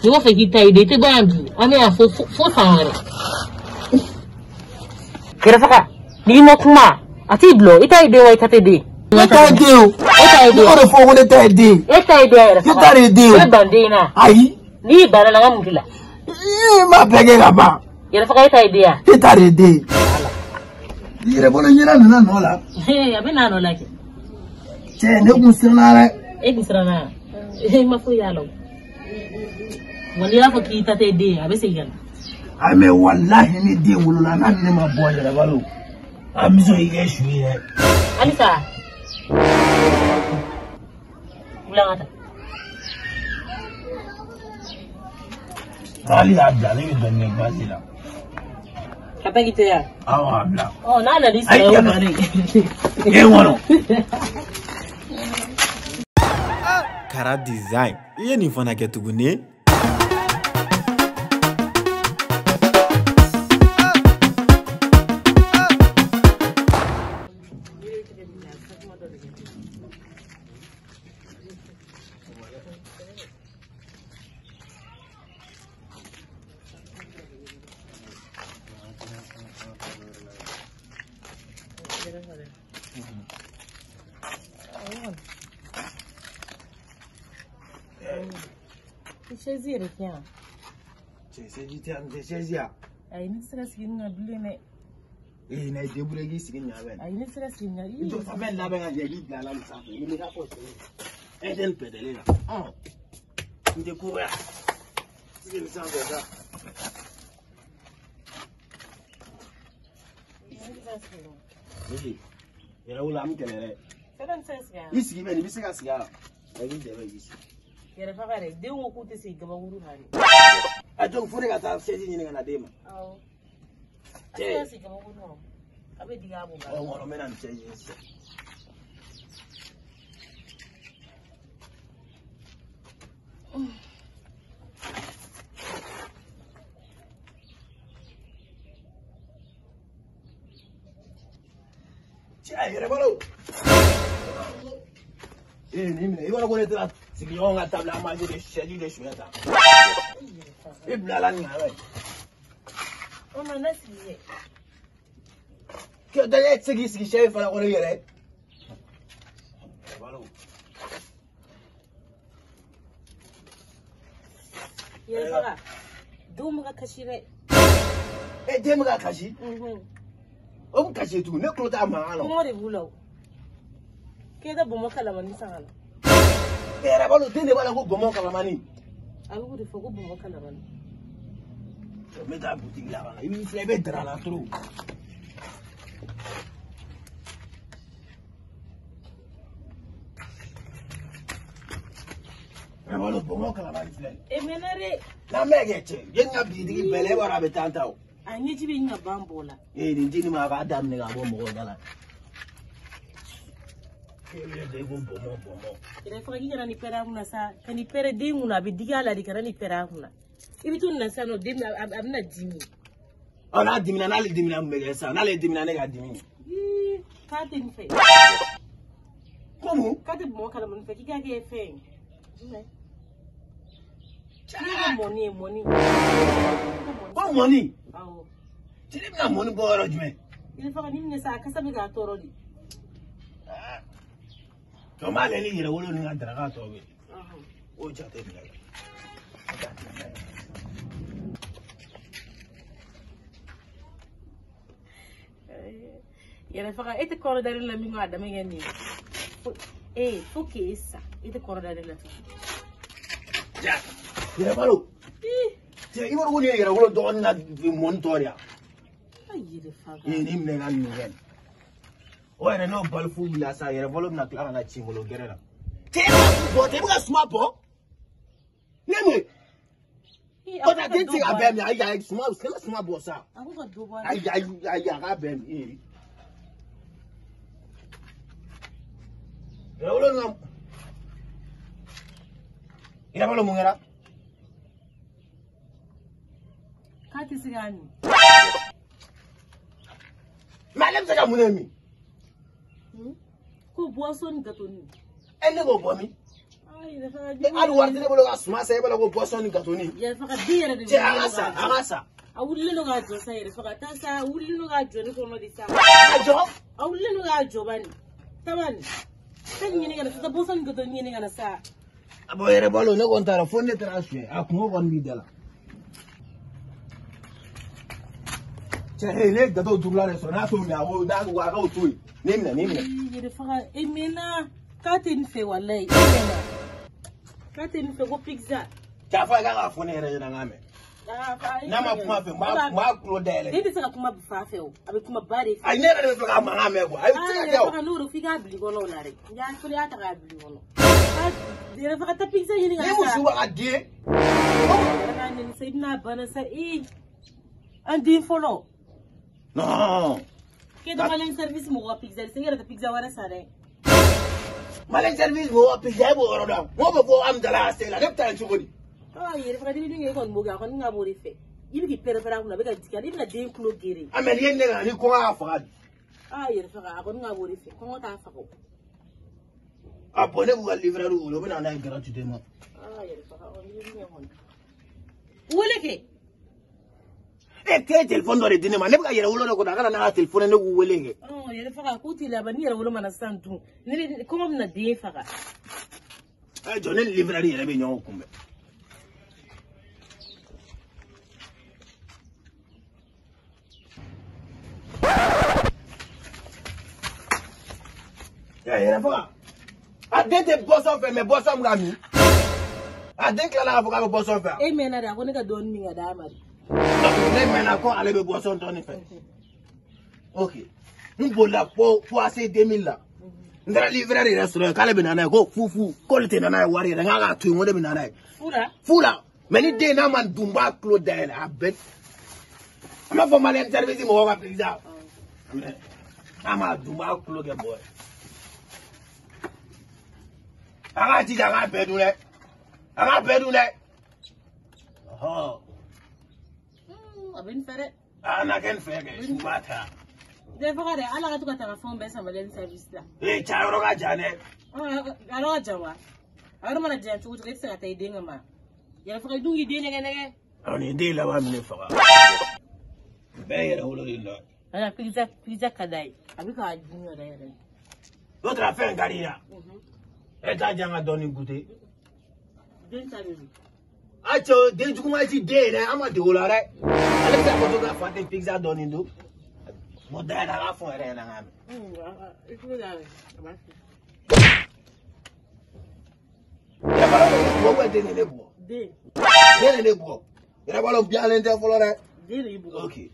Ni mo fa kita ide te bambi. Ame a fo sangare. Yere faka. Ni mo kuma. Ati blo eta ide ngo eta tede. Eta ide. Eta ide. Ko fo ko eta ide. Eta ide yere faka. Eta ide. E bandina. Ai. Ni bana na mutila. Ma pege gaba. Yere faka eta ide ya. Eta ide. Yere balo nyina na no la. Abe na no la ke. Che ne kun sirna re. E kun sirna. Ma fu ya lo. Wali ya fa kita te ide abe se gan. Ame wallahi ni de wulula na ni ma boy yere balo. Amizo ige shuye. Alisa. Ulangata. Ali abla le donne basila. Kata gitu ya. Awa abla. Oh, nana di Ay, sana mari. Wono. Kara design. Iye ni fana kɛ tuguni. Chezire kia. Chezite am chezia. Ai ni sira sigin na dulene. Na de buregi sigin ya ben. Ai ni sira sigin na. Ito fa ben la ben ya di la la sa. Ni ga ko. Del pedele la. Inde ko ya. Sigin sa ga. Era wala am kelere. Sedan sesga. Isigi ben bisiga siga. Ai de ba isi. Yere fagare de ngo ku te se gaba wuru hari. A jong fure ga ta seji ni ngana dema. Aw. Ate se gaba wuru. Abe diga bu ga. O ngoro menan seji. Cai yere balo. Ni mine iwana ko netla sigi yonga tabla amaje de sheli de shweta. Ibla la ni hawe. O ma nasi. Ke da yet sigi shefe fala ko yere. Balo. Yere faga. Do mu ga kashire. De mu ga kashi? O mu kashi tu ne klota ma alo. Mo re bulo. Keda bomo kala mani sangala. Era balo dinde bala ko bomo kala mani. Abu de fogo bomo kala mani. Me da boutique là bala. Il se lève dra la trop. Era balo bomo kala mani fle. E menare. Na mege che. Yenga bidigi bele wara betantao. Anyi jibe nya bambola. Ni ndini ma ga dam ne ga bomo ko dala. Ira faka gina ni pera huna sa kani pere de huna bi digala di kana ni pera huna ibi tun na sano de amna dimi ona dimina na le dimina mbele sa na le dimina ne ga dimi ka te ni fe komu ka te mo kala mun fe ki ga ge fe ne cha money ko money awo tiri na money bo ro jme ira faka ni ne sa ka sabi ga toro di to ma le ni yere wolo ni ga dara ga to be o ja te bi yere faka ite koro dari la mi ngada me ngeni fuki issa ite koro dari la ja yere balo je i woro ni yere wolo do na montoria ay yere faka ni me ga ni gen o yere no bal fu la sa yere balo na kala na chingolo gerera te bo te ga smart bo neme o da tin ti abem ya ya smart bo sa aku ga do ba ay ga abem Rawlo ngam. Ira balo mungera. Kati sigani. Malem saka munemi. Ko boisson gâteau ni. Ene go bomi. Ai, da faka E adu warti ne bolo ga suma sai bolo go boisson gâteau ni. ya faka diere de. Je agasa. Awulle no ga jo sa yere faka ta sa awulle no ga jo ne ko no di sa. Ajo. Awulle no ga jo bani. Tabani. Tan ni ngana ta boisson gâteau ni ngana sa. Abo yere bolo ne gon tara fonne transfer. Akumo gon bi dala. Hey, let the dog do so not only I will that walk out to it. Name the name. Yere faka emena katin fe wallahi. Katin fe go pizza. Tafa ga phone here na ngame. Na ma kuma fe ma klo dele. Ndi saka kuma bifa fe o. Abi kuma bare. Ai ne na fe ga ma ngame go. Ai tira Ah, faka nuru figa bili gono na re. Ya kuli ata ga bili gono. Yere faka ta pizza yini ga. Ni musu wa adie. Yere ni sayidina bana sa andi follow. No. Ke da malen service mo ga pizza. Singera ta pizza wara sare. Malen service mo pizza bo oro da. Mo bo am dala se la nepta chugodi. Ah, yere faka dini ngi kon mo ga kon nga bori fe. Yibi ki pere pere kuna bega dikari ibi na den klo gere. Amen yenne na ni ko afa. Ah, yere faka kon nga bori fe. Kon ta fa ko. Abone bu livrer ru lo bena na gratuité mo. Ah, yere faka on yibi ngi hon. Wole ke. E ke telephone do de dine ma ne ga yere wulo ko da kana na telephone ne gu welege. Oh, yere faka ko ti la ba ni yere wolo mana santu. Ni ko mo na den faka. Ai jonen livrer yere be nyon kumbe. Ya yere faka. Adete boss of me boss am ga mi. Adete la faka boss of. E mena da ko ne ka don mi ga da mari. Ne mena ko ale be boss on ton fe. Okay. Mbola po ase 2000 la. Ndara livrer de restaurant kale be nana ko fufu quality nana wari da nga tu ngode be nana. Fula. Many day na man dumba klo dele abet. Ama for malen service mo ga pizza. Ama dumba klo ge boy. Aga ti ga bedule. Aga bedule. Oh. Abin fere. Ana ken fege mata. De faka de ala ka tuka telefon be sa malen service la. E chairo ga jane. Alo jawa. Aro mana jan tu ke sa ta idenga ma. Ya faka dungi de nege. Ani de la wa mine faka. Be yere holo dinda. Ana pizza kadai. Abi ka jinyo da yere. L'autre fait un garia. Et ta janga doni goûter. Den sabi. Acho de jukuma ti de na ama de ola re. Ale ta photographe ate pizza doni ndo. Mo da na la fon re na ngam. Iko da. Ya ba lo wo de ne bo. De. De ne bo. Ya ba lo bien l'ente folo re. De ne bo. Okay.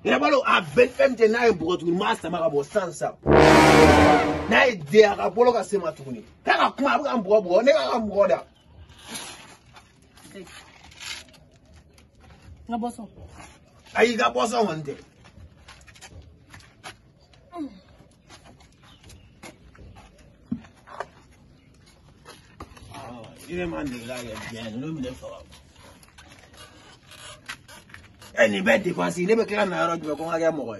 Ya ba lo a bel femte na e bo tu master ma bo sansa. Na ide aka bolo ka sema tukuni. Kaka kuma abuka mbo ne ka mbo da. Na boso. Ayi ga boso wonde. Ile man de la ya bien, no me de fora. Eni beti kwasi ile be kila na rojo ko ga mo ko.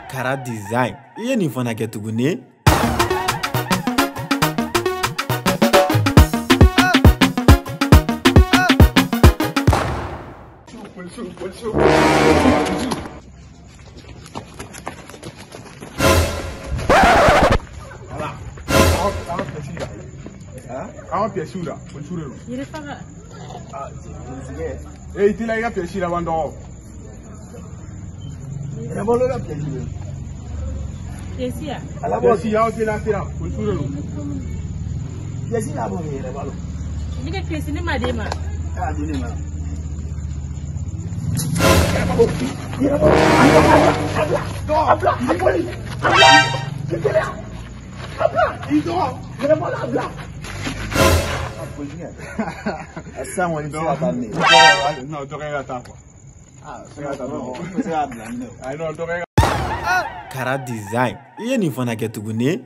Kara design. Iye ni fana ke tugune. Awa pièce là, on tourne. Il est pas. Et il a une pièce là, on dort. Ina bolo ga pièce là. Kesia. Ala bo Si ya aussi là, on tourne. pièce là bo ina bolo. Ni ka kesi ni madema. Ah dini ma. Asa woni do atani. No, to ga ta quoi. Ah, c'est à blâmer. Ai no, to ga. Kara design. Iye ni fana ke tugune.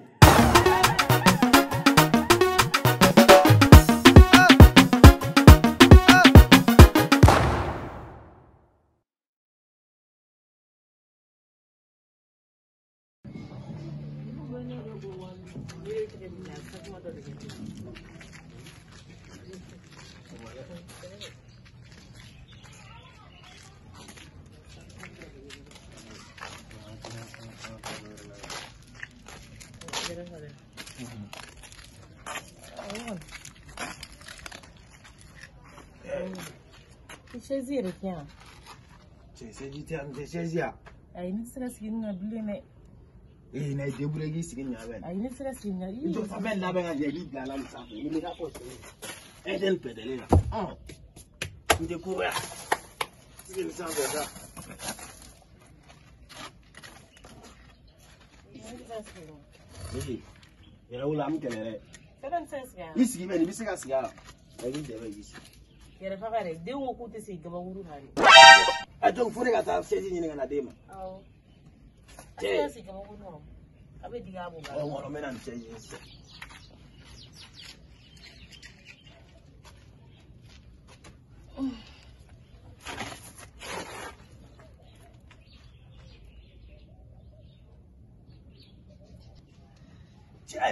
Chezi rekia. Chezi jitia chezi ya. Ai ni sira sigin na bleme. Na debure gi sigin ya ben. Ai ni sira sigin na. Ito fa ben na ben ga gi gala ni sa. Ni ga po. Den pedele na. Inde ko ya. Sigin sa ga. Era ula mkelele. Sedan sesga. Isigi ben bisiga siga. Ai ni debe gi. Yere fagare de wo ku te se gaba wuru hari. Ajong fure ga ta sezi ni ngana dema. Aw. Ase se gaba wuru. Abe diga bu ga. Ngoro mena ni sezi.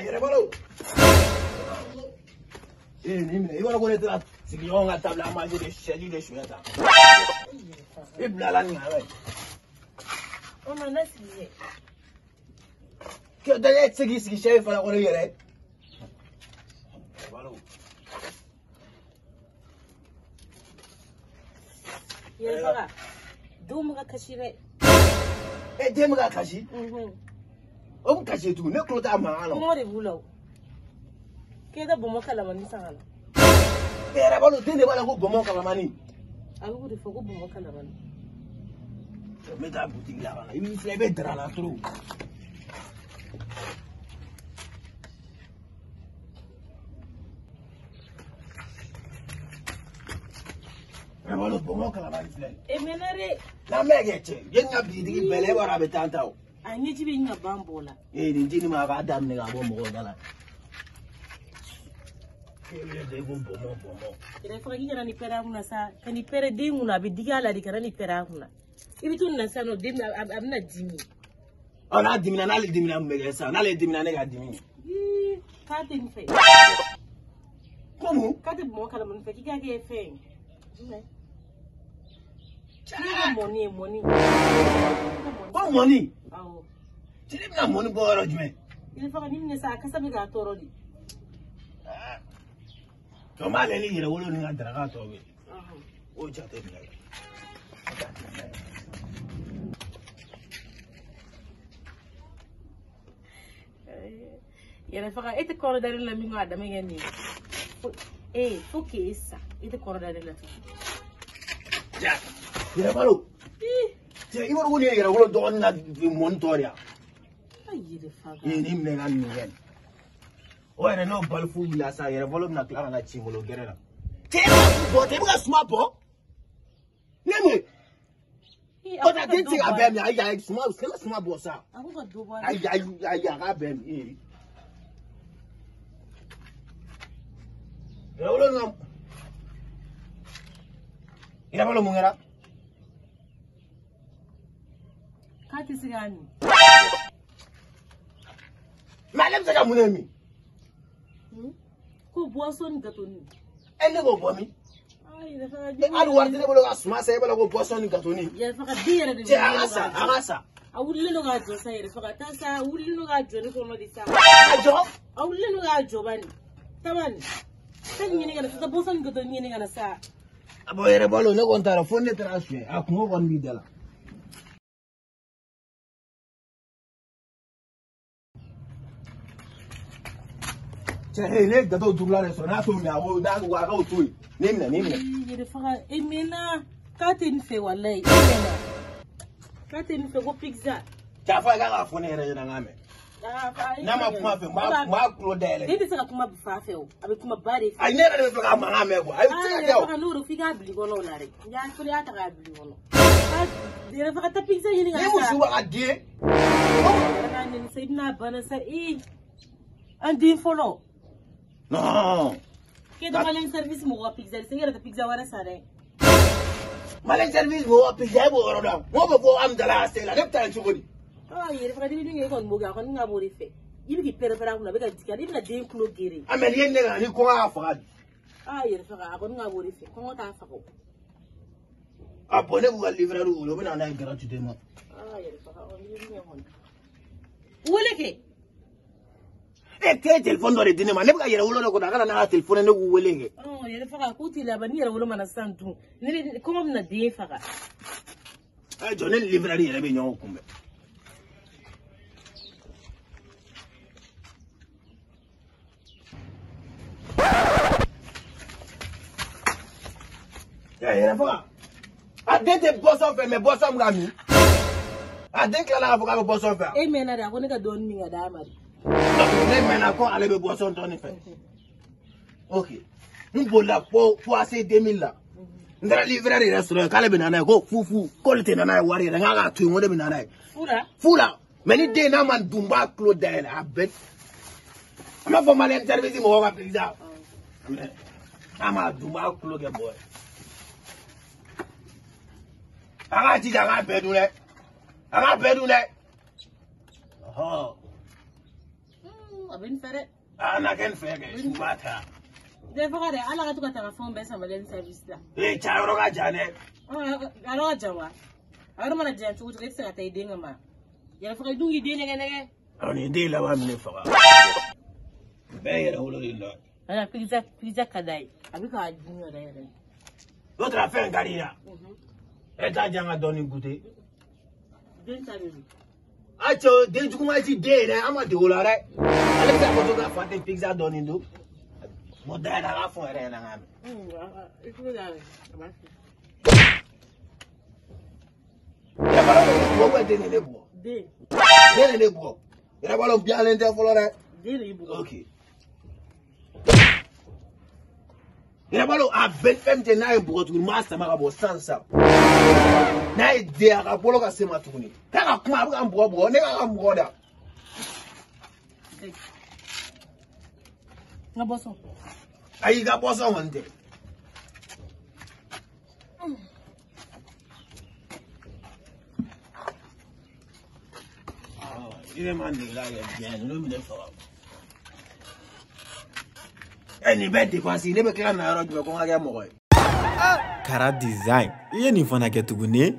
Yere balo. Nimne, iwana ko netra sigi yonga tabla maji de sheli de shweta. Ibla la ni hawe. Ona nasiye. Ke da yet sigi shey fala ko yere. Balo. Yere faga. Dum ga kashire. Dem ga kashi? On kashi tu ne klota ma alo. Mori bulo. Keda bomo kala mani sangala. Era balo dinde bala ko bomo kala mani. Abu de fogo bomo kala mani. Meta boutique la bala. Il se lève dans la trou. Era balo bomo kala mani fle. E menare. La megeche. Yenga bidigi bele wara betantao. Anyi jibe nya bambola. Ni jini ma ga dam ne ga bomo ko dala. Ira faga gina ni pera huna sa kani pere dinguna bi digala di karani pera huna ibitu na sano dimna amna dimi ona dimina na le dimina mbege sa na le dimina ne ga dimi ka tin fe komu ka te mo kala mun fe ki ga ge fe ne cha money ko money awo tiri na money bo ro jme ira faga nimne sa kasabe ga toro di to male ni yere wolo ni ngandra ga to be o jate ni yere faga ite corridor la mi ngada me ngeni fuki issa ite corridor la ja yere balo je iwor woni yere wolo do na montoria ay yere faga ni mne ngan ni yen ouais non bal fu la sa yere volum na klara na chingolo gerena te buga suma po neme o ta tinti ga bem ya ya suma bo sa aku ga do ba ay ga bem Rawlo ngam ira balo mungera kati sigani malem zaga munemi ko boisson gatoni elle go bomi ay da fa al warde bolo asma say balo go boisson gatoni ya fa dire de je agasa awulle no ga jo sayre fa ta sa awulle no ga jo ne ko no di sa ajo awulle no ga jo bani tabani kan ni ngana ta boisson gatoni ni ngana sa abo yere balo ne kon tara fonne transfer akmo kon bi dela ne gato durla so na to mi awo da wa ga to nimna yere fa emena katin fe wallahi emena katin fe go pizza ta fa ga fo ne re na ngame na ma kuma fe ma klo dele ndi saka kuma fa fe o abi kuma bare ai ne re fa ma ngame go ai ti ga fa nuru fi ga bili gono la re ya ko ya ta ga bili gono yere fa ta pizza yini ga ni musu wa die na ni sayidina bana sa andi follow no كده مالين سيرفيس مو بيتزا سيجاره بيتزا ورا ساره مالين سيرفيس مو بيتزا بو ورا مو بو ام دلا سيلا نبتا نشوفني يرفع دي يكون موغا كون نابوري في Il est père para kuna beka dikana ibna den kulo gere. Ameli nega ni ko afa. Ah yere faka akon nga wori fe. Ko ta faka. Abonné vous livrer ou le bena na gratuitement. Ah yere faka on ni hon. Wole ke. E te téléphone do dine ma ne beka yere wolo ko daga na téléphone ne ku welenge. Oh yere faka ko ti la ba ni yere wolo mana santu. Ni ko mo na den faka. Ah jonne livrer yere be nyon kumbe. Ya faka. Adete boss of me boss am gami. Adete kala avoka be boss of. E mena da ko ne ka don mi ga da mari. Ne mena ko ale be boss on ton fe. Okay. Mbola po ase 2000 la. Ndara livrer restaurant kala be nana ko fufu ko te nana wari da nga tu ngode be nana. Fula. Meni de na man dumba clo dele abet. Ama fo mal interview mo ga pizza. Ama dumba clo ge boy. Aga ti daga bedule. Aga bedule. Oh. Abin fere. Ana ken fege. Subata. De fere ala ga tuka telefon be sa malen service la. Eh chairo ga jane. Alo jawa. Aro mana jan tu tuka sa tay denga ma. Ya fere dungi de nege. Ani de la wa mine faga. Be yera holo illa. Ana pizza kadai. Abika ajunyo da yere. L'autre a fait un garina. Et t'as déjà donné goûter. Acho, dès que tu m'as dit dès là, on m'a dit oula rek. Allez faire photographe, faire des pizza donné nous. Modèle à la fin, rien à ya pas le bois de les bois. Dès les bois. Il a pas bien l'interfolore. Dès les bois. OK. Il a pas a ben femme de na bois tout master marabo sans ça. Na idée à bolo ka sema tourner. Ta kuma ba mbobo ne ka mboda. Na boso. Ai ga boso wande. Il est mandé là bien le me fera. Ni bête quoi si ne be kala na ro ko ga mo ko. Kara design. Iye ni fana ke tugune.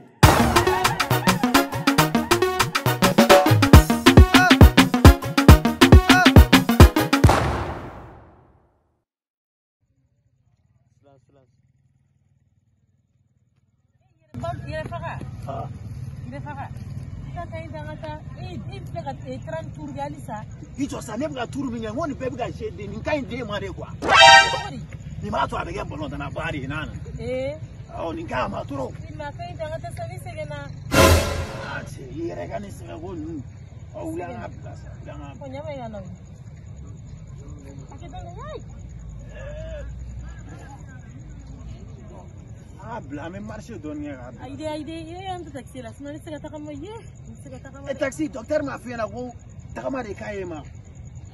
Yere faka. Yere faka. Tata indangata pega 30 tour galisa. Icho sa ne bga tour binya ngoni pe bga shede ni kan de mare kwa. Ni ma to abege bolo na bari nana. Oh ni ka ma turo. Ni ma kai indangata service gena. Ati yere kan se ga gonu. O ula na plaza. Ula na. Ko nyama ya no. Akidanga yai. Blâme marché donné. Aïe, un taxi là, c'est ce que tu as commandé. Le taxi, docteur m'a fait la roue. Tu as commandé Kayema.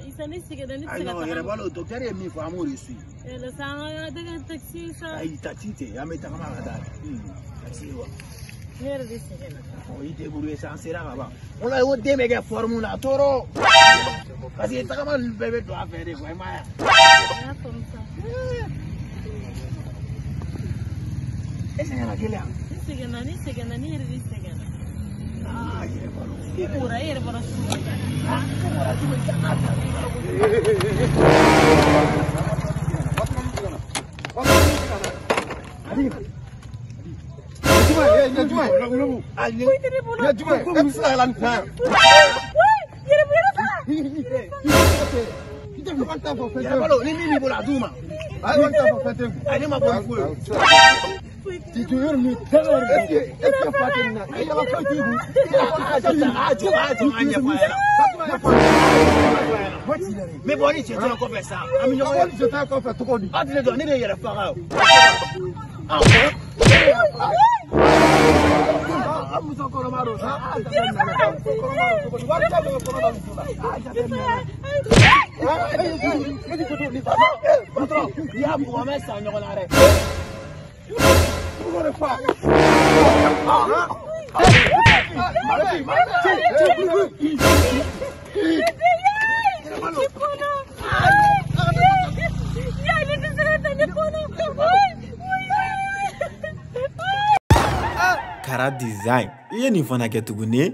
Il s'en est que donné. Ah non, il est le docteur est mis pour amour ici. Et le sang de taxi ça. Aïe, taxi, tu as mis ta camarade. Taxi, Merde, c'est oh, il débrouille ça, c'est là bas. On a eu des méga formules à taureau. Parce que comment le bébé doit faire des vraiment. Comme ça. Ese era aquele lá. Esse ganani, revista ganani. Ah, ele falou. Por aí ele falou. Si tu veux me faire est-ce que Fatima il y a pas de mais bon il tient encore faire ça ami yo je t'ai encore fait tout dit ah tu le donner il y a la fara ah vous encore maro ça Kara design i ye nin fana kɛ tuguni